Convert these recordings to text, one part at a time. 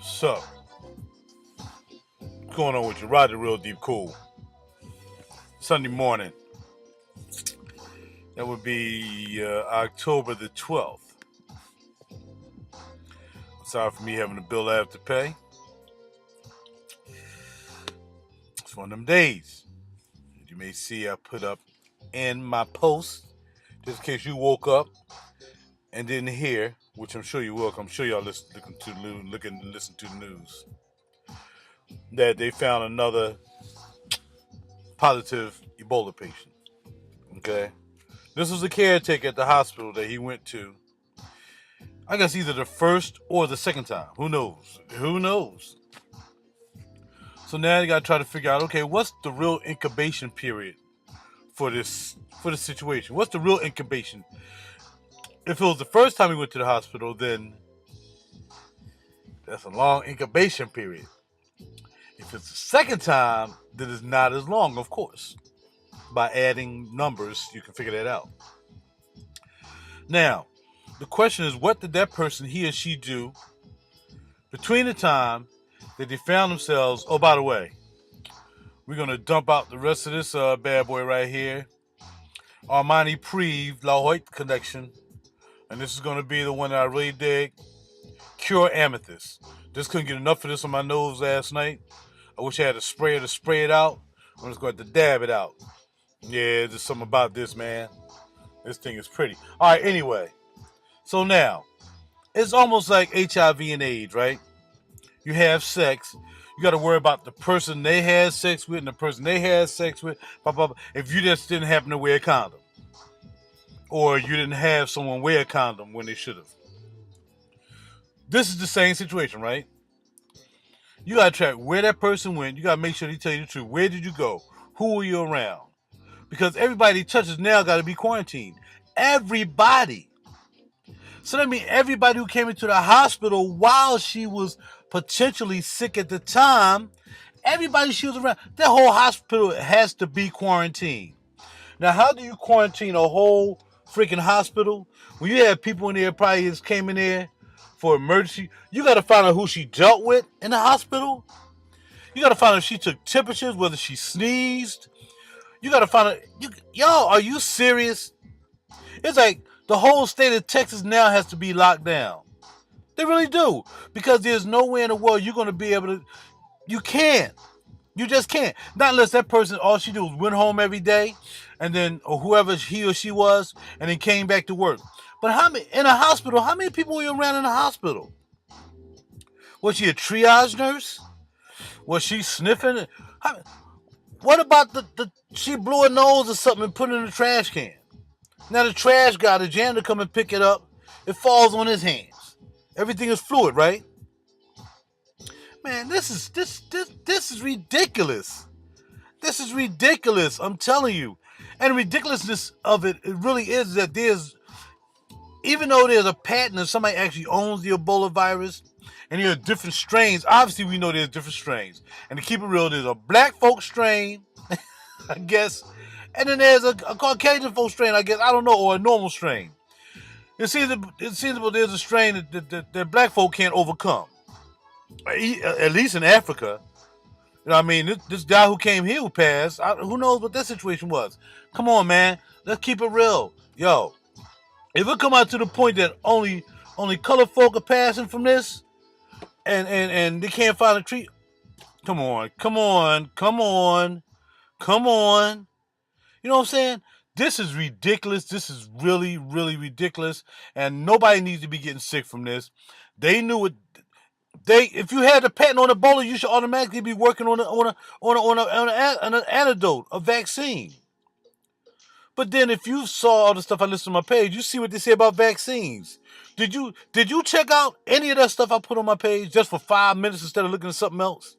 So, what's going on with you? Ride the real deep cool. Sunday morning. That would be October the 12th. Sorry for me having a bill I have to pay. It's one of them days. You may see I put up in my post, just in case you woke up and didn't hear, which I'm sure you will. I'm sure y'all listen to the news, that they found another positive Ebola patient. Okay, this was a caretaker at the hospital that he went to. I guess either the first or the second time. Who knows? Who knows? So now you got to try to figure out, okay, what's the real incubation period for this situation? What's the real incubation? If it was the first time he went to the hospital, then that's a long incubation period. If it's the second time, then it's not as long, of course. By adding numbers, you can figure that out. Now, the question is, what did that person, he or she, do between the time that they found themselves? Oh, by the way, we're going to dump out the rest of this bad boy right here. Armani Prive Cuir collection. And this is going to be the one that I really dig. Cuir Amethyst. Just couldn't get enough of this on my nose last night. I wish I had a sprayer to spray it out. I'm just going to dab it out. Yeah, there's something about this, man. This thing is pretty. All right, anyway. So now, it's almost like HIV and AIDS, right? You have sex. You got to worry about the person they had sex with and the person they had sex with. Blah, blah, blah, if you just didn't happen to wear a condom. Or you didn't have someone wear a condom when they should have. This is the same situation, right? You got to track where that person went. You got to make sure they tell you the truth. Where did you go? Who were you around? Because everybody he touches now got to be quarantined. Everybody. So that means everybody who came into the hospital while she was potentially sick at the time, everybody she was around, that whole hospital has to be quarantined. Now, how do you quarantine a whole freaking hospital when you have people in there probably just came in there for emergency? You got to find out who she dealt with in the hospital. You got to find out if she took temperatures, whether she sneezed. You got to find out. Y'all, are you serious? It's like the whole state of Texas now has to be locked down. They really do. Because there's nowhere in the world you're going to be able to. You can't. You just can't. Not unless that person, all she did was went home every day, and then, or whoever he or she was, and then came back to work. But how many in a hospital? How many people were you around in a hospital? Was she a triage nurse? Was she sniffing? What about she blew her nose or something and put it in the trash can? Now the trash guy, the janitor, come and pick it up. It falls on his hands. Everything is fluid, right? Man, this is ridiculous. This is ridiculous. I'm telling you. And the ridiculousness of it really is that even though there's a patent and somebody actually owns the Ebola virus, and there are different strains, obviously we know there's different strains. And to keep it real, there's a black folk strain, I guess, and then there's a Caucasian folk strain, I guess, I don't know, or a normal strain. It seems there's a strain that black folk can't overcome. At least in Africa. You know what I mean? This guy who came here who passed, who knows what that situation was. Come on, man. Let's keep it real. Yo, if it come out to the point that only colored folk are passing from this and they can't find a treat. Come on. You know what I'm saying? This is ridiculous. This is really, really ridiculous. And nobody needs to be getting sick from this. They knew it. If you had a patent on Ebola, you should automatically be working on an antidote, a vaccine. But then, if you saw all the stuff I listed on my page, you see what they say about vaccines. Did you check out any of that stuff I put on my page just for 5 minutes instead of looking at something else?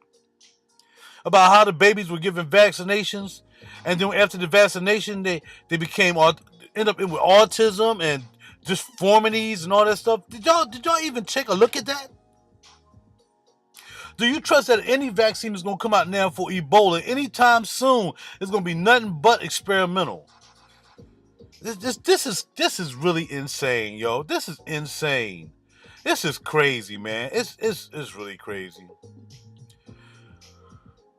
About how the babies were given vaccinations, and then after the vaccination, they end up with autism and disformities and all that stuff. Did y'all even take a look at that? Do you trust that any vaccine is going to come out now for Ebola anytime soon? It's going to be nothing but experimental. This is really insane, yo. This is insane. This is crazy, man. It's really crazy.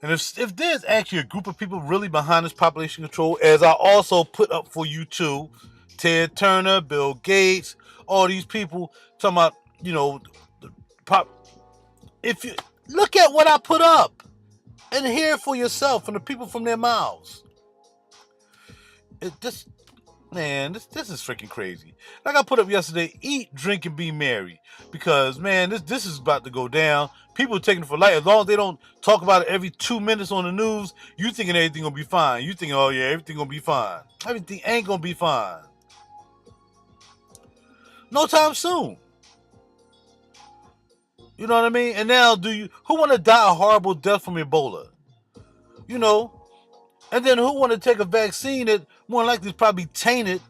And if there's actually a group of people really behind this population control, as I also put up for you too, Ted Turner, Bill Gates, all these people talking about, the pop. If you look at what I put up and hear it for yourself from the people from their mouths, it just, man, this is freaking crazy. Like I put up yesterday, eat, drink, and be merry. Because, man, this is about to go down. People are taking it for light. As long as they don't talk about it every 2 minutes on the news, you thinking everything gonna be fine. You thinking, oh yeah, everything gonna be fine. Everything ain't gonna be fine. No time soon. You know what I mean? And now, who want to die a horrible death from Ebola? And then who want to take a vaccine that more likely is probably tainted?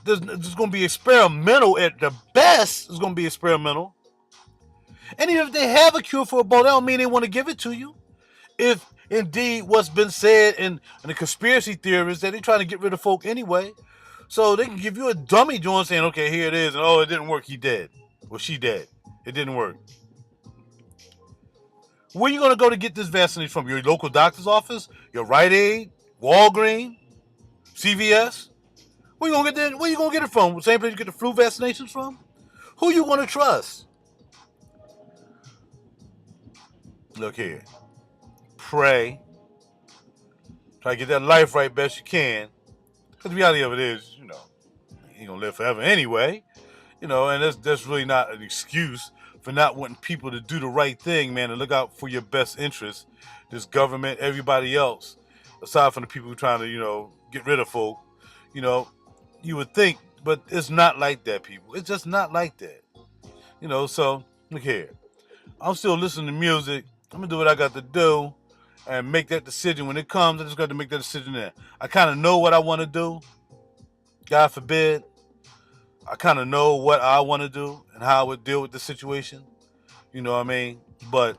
There's going to be experimental at the best. It's going to be experimental. And even if they have a cure for Ebola, that don't mean they want to give it to you. If indeed what's been said in the conspiracy theorists that they're trying to get rid of folk anyway, so they can give you a dummy joint saying, okay, here it is, and oh, it didn't work, he dead. Well, she dead. It didn't work. Where are you going to go to get this vaccination from? Your local doctor's office? Your Rite Aid? Walgreens? CVS? Where you going to get it from? The same place you get the flu vaccinations from? Who you going to trust? Look here. Pray. Try to get that life right best you can. Because the reality of it is, you ain't going to live forever anyway. And that's really not an excuse for not wanting people to do the right thing, man, and look out for your best interests. This government, everybody else, aside from the people who are trying to, get rid of folk, you would think, but it's not like that, people. It's just not like that. So, look here. I'm still listening to music. I'm going to do what I got to do and make that decision. When it comes, I just got to make that decision there. I kind of know what I want to do. God forbid. I kind of know what I want to do and how I would deal with the situation. You know what I mean? But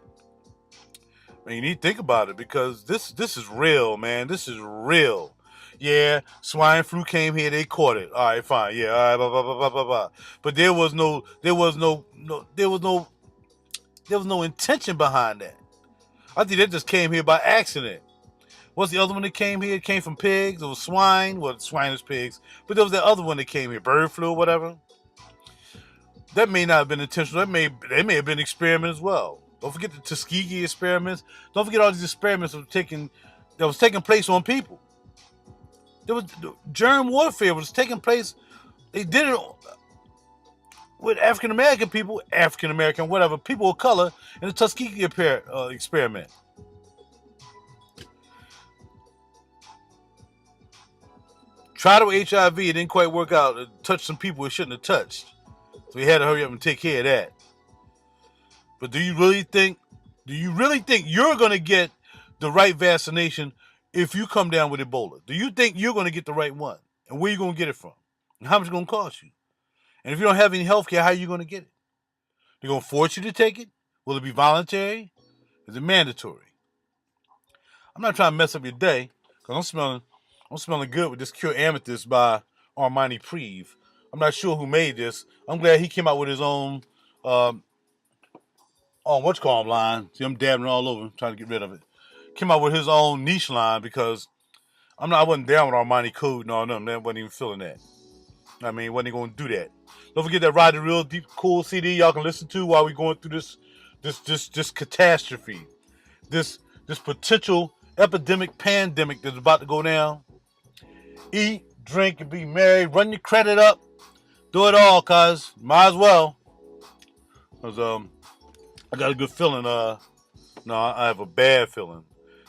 man, you need to think about it because this is real, man. This is real. Yeah, swine flu came here, they caught it. All right, fine. Yeah, all right, blah blah blah blah blah blah. But there was no intention behind that. I think that just came here by accident. What's the other one that came here? It came from pigs. It was swine. Well, swine is pigs. But there was that other one that came here, bird flu or whatever. That may not have been intentional. They may have been experiments as well. Don't forget the Tuskegee experiments. Don't forget all these experiments that was taking place on people. There was germ warfare was taking place. They did it with African American people, people of color in the Tuskegee experiment. Tried it with HIV, it didn't quite work out. It touched some people it shouldn't have touched. So we had to hurry up and take care of that. But do you really think you're going to get the right vaccination if you come down with Ebola? Do you think you're going to get the right one? And where are you going to get it from? And how much it's going to cost you? And if you don't have any health care, how are you going to get it? They're going to force you to take it? Will it be voluntary? Is it mandatory? I'm not trying to mess up your day because I'm smelling good with this Cuir Amethyst by Armani Prive. I'm not sure who made this. I'm glad he came out with his own line. See, I'm dabbing all over, trying to get rid of it. Came out with his own niche line because I wasn't down with Armani Code and all them. That wasn't even feeling that. I mean, wasn't even going to do that. Don't forget that Ride the Real Deep Cool CD y'all can listen to while we're going through this catastrophe. This potential epidemic, pandemic that's about to go down. Eat, drink, and be merry. Run your credit up. Do it all, cuz. Might as well. Because I got a good feeling. I have a bad feeling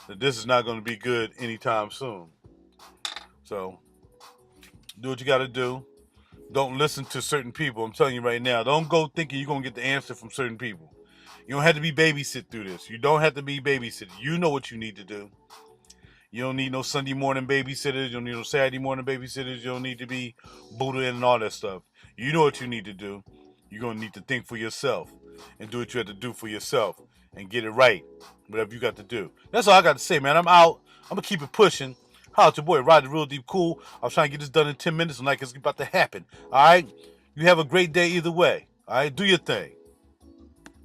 that this is not going to be good anytime soon. So, do what you got to do. Don't listen to certain people. I'm telling you right now. Don't go thinking you're going to get the answer from certain people. You don't have to be babysit through this. You don't have to be babysitted. You know what you need to do. You don't need no Sunday morning babysitters. You don't need no Saturday morning babysitters. You don't need to be Buddha and all that stuff. You know what you need to do. You're going to need to think for yourself and do what you have to do for yourself and get it right. Whatever you got to do. That's all I got to say, man. I'm out. I'm going to keep it pushing. Holla at your boy, Ride the Real Deep Cool. I was trying to get this done in 10 minutes and like it's about to happen. All right? You have a great day either way. All right, do your thing.